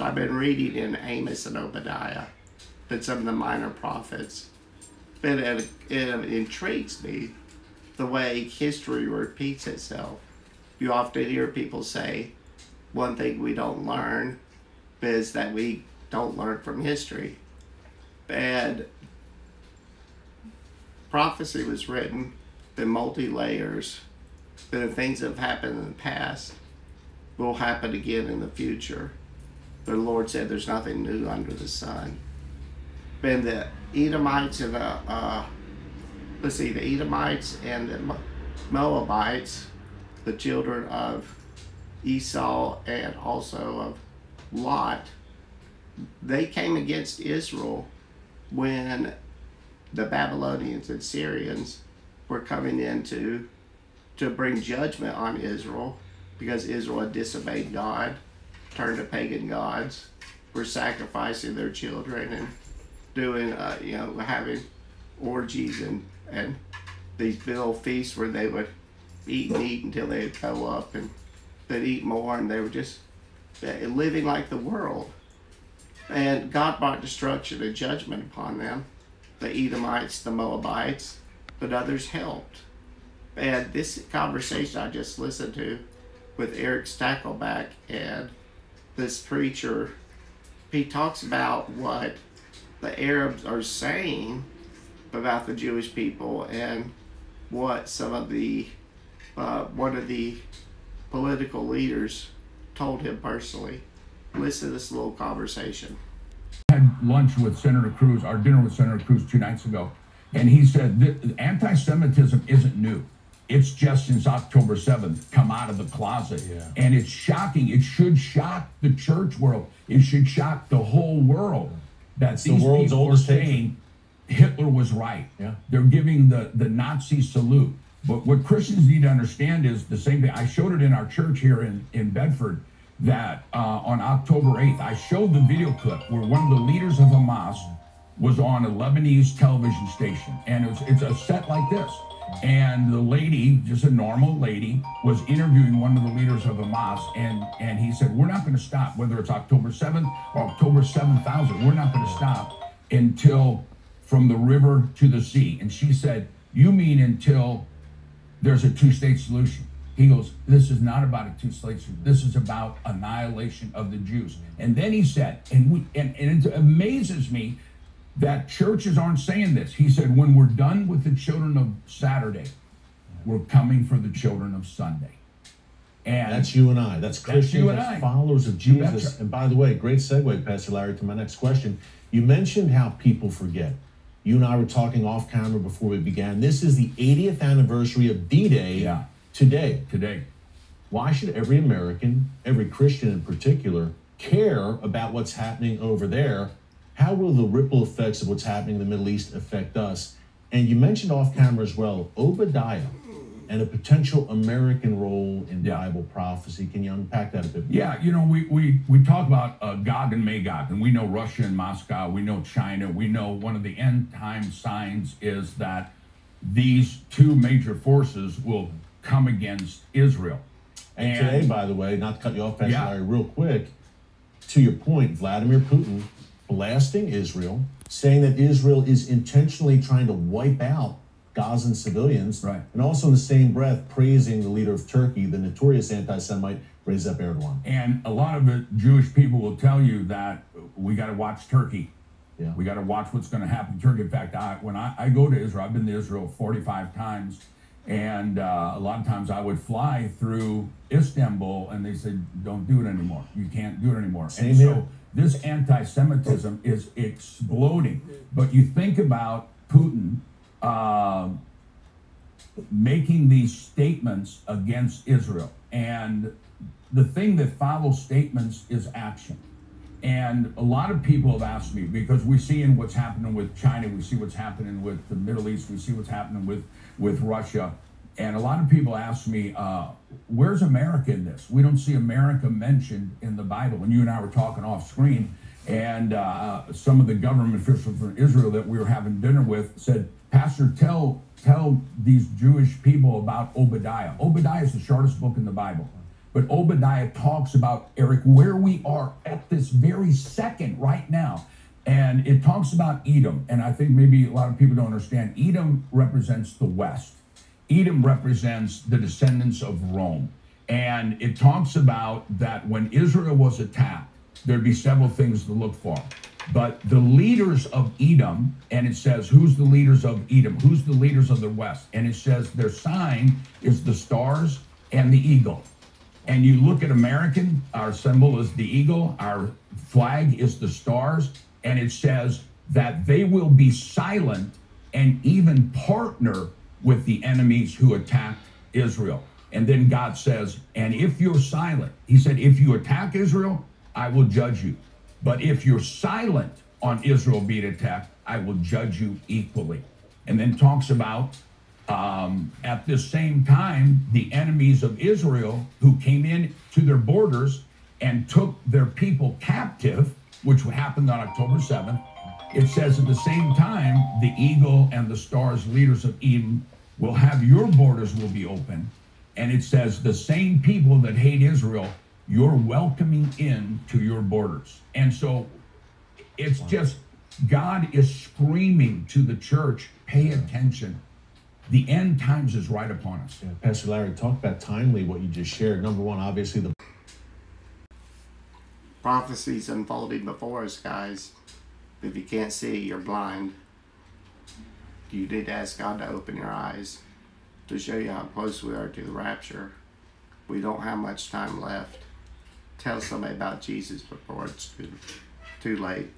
So I've been reading in Amos and Obadiah, and some of the minor prophets. But it intrigues me the way history repeats itself. You often hear people say, one thing we don't learn is that we don't learn from history. And prophecy was written in multi-layers. The things that have happened in the past will happen again in the future. The Lord said there's nothing new under the sun. And the Edomites and the Edomites and the Moabites, the children of Esau and also of Lot, they came against Israel when the Babylonians and Syrians were coming in to bring judgment on Israel because Israel had disobeyed God, turned to pagan gods, were sacrificing their children and doing, having orgies and these big old feasts where they would eat and eat until they would go up, and they'd eat more, and they were just living like the world. And God brought destruction and judgment upon them, the Edomites, the Moabites, but others helped. And this conversation I just listened to with Eric Stakelback and this preacher, he talks about what the Arabs are saying about the Jewish people and what some of the one of the political leaders told him personally. Listen to this little conversation. I had lunch with Senator Cruz, our dinner with Senator Cruz 2 nights ago, and he said anti-Semitism isn't new. It's just since October 7th come out of the closet. Yeah. And it's shocking. It should shock the church world. It should shock the whole world that these people are saying Hitler was right. Yeah. They're giving the Nazi salute. But what Christians need to understand is the same thing. I showed it in our church here in Bedford that on October 8th, I showed the video clip where one of the leaders of Hamas was on a Lebanese television station. And it's a set like this. And the lady, just a normal lady, was interviewing one of the leaders of Hamas, and he said, we're not going to stop, whether it's October 7th or October 7,000, we're not going to stop until from the river to the sea. And she said, you mean until there's a two-state solution? He goes, this is not about a two-state solution. This is about annihilation of the Jews. And then he said, and it amazes me that churches aren't saying this. He said, when we're done with the children of Saturday, we're coming for the children of Sunday. And that's you and I. That's Christians, that's followers of Jesus. And by the way, great segue, Pastor Larry, to my next question. You mentioned how people forget. You and I were talking off camera before we began. This is the 80th anniversary of D-Day today. Why should every American, every Christian in particular, care about what's happening over there? How will the ripple effects of what's happening in the Middle East affect us? And you mentioned off camera as well, Obadiah and a potential American role in Bible prophecy. Can you unpack that a bit more? Yeah, we talk about Gog and Magog, and we know Russia and Moscow, we know China, we know one of the end time signs is that these two major forces will come against Israel. And today, by the way, not to cut you off, Pastor Larry, real quick, to your point, Vladimir Putin blasting Israel, saying that Israel is intentionally trying to wipe out Gazan civilians, right? And also in the same breath praising the leader of Turkey, the notorious anti-Semite Recep Erdogan. And a lot of the Jewish people will tell you that we got to watch Turkey. Yeah. We got to watch what's going to happen in Turkey. In fact, when I go to Israel, I've been to Israel 45 times, and a lot of times I would fly through Istanbul, and they said, don't do it anymore. You can't do it anymore. Same here. So this anti-Semitism is exploding. But you think about Putin making these statements against Israel. And the thing that follows statements is action. And a lot of people have asked me, because we see in what's happening with China, we see what's happening with the Middle East, we see what's happening with Russia. And a lot of people ask me, where's America in this? We don't see America mentioned in the Bible. And you and I were talking off screen, and some of the government officials from Israel that we were having dinner with said, Pastor, tell these Jewish people about Obadiah. Obadiah is the shortest book in the Bible. But Obadiah talks about, Eric, where we are at this very second right now. And it talks about Edom. And I think maybe a lot of people don't understand. Edom represents the West. Edom represents the descendants of Rome. And it talks about that when Israel was attacked, there'd be several things to look for. But the leaders of Edom, and it says, who's the leaders of Edom? Who's the leaders of the West? And it says their sign is the stars and the eagle. And you look at American, our symbol is the eagle, our flag is the stars, and it says that they will be silent and even partner with the enemies who attacked Israel. And then God says, and if you're silent, he said, if you attack Israel, I will judge you. But if you're silent on Israel being attacked, I will judge you equally. And then talks about at the same time, the enemies of Israel who came in to their borders and took their people captive, which happened on October 7th. It says at the same time, the eagle and the stars, leaders of Edom, will have your borders will be open. And it says the same people that hate Israel, you're welcoming in to your borders. And so it's just, God is screaming to the church, pay attention. The end times is right upon us. Yeah, Pastor Larry, talk about timely what you just shared. Number one, obviously the prophecies unfolding before us, guys. If you can't see, you're blind. You need to ask God to open your eyes to show you how close we are to the rapture. We don't have much time left. Tell somebody about Jesus before it's too late.